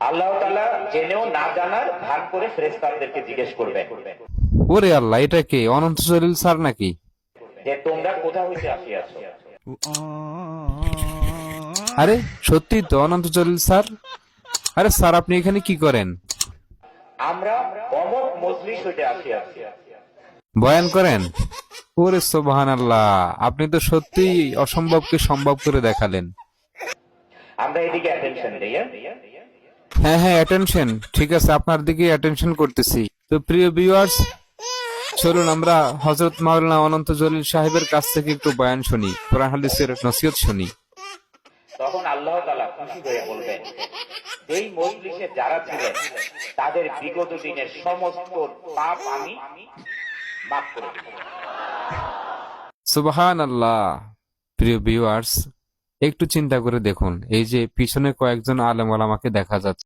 আল্লাহ তাআলা জেনেও না জানার ভান করে ফেরেশতাদেরকে জিজ্ঞেস করবেন ওরে আল্লাহ, এটা কে? অনন্ত জলিল স্যার নাকি? যে তোমরা কোথা হইতে আসিয়াছো। আরে সত্যি তো, অনন্ত জলিল স্যার। আরে স্যার, আপনি এখানে কি করেন? আমরা অমক মজলিস হইতে আসিয়াছি। বয়ান করেন? ওরে সুবহানাল্লাহ, আপনি তো সত্যিই অসম্ভবকে সম্ভব করে দেখালেন। আমরা এদিকে অ্যাটেনশন দেই। হ্যাঁ হ্যাঁ, অ্যাটেনশন। ঠিক আছে, আপনার দিকে অ্যাটেনশন করতেছি। তো প্রিয় ভিউয়ার্স, চলুন আমরা হযরত মাওলানা অনন্ত জলিল সাহেবের কাছ থেকে একটু বয়ান শুনি, কোরআন হাদিসের নসিহত শুনি। তখন আল্লাহ তাআলা খুশি হয়ে বলবেন, এই মজলিসে যারা ছিলেন তাদের বিগত দিনের সমস্ত পাপ আমি মাফ করে দেব। সুবহানাল্লাহ। প্রিয় ভিউয়ার্স, একটু চিন্তা করে দেখুন, এই যে পিছনে কয়েকজন আলেম ওলামাকে দেখা যাচ্ছে।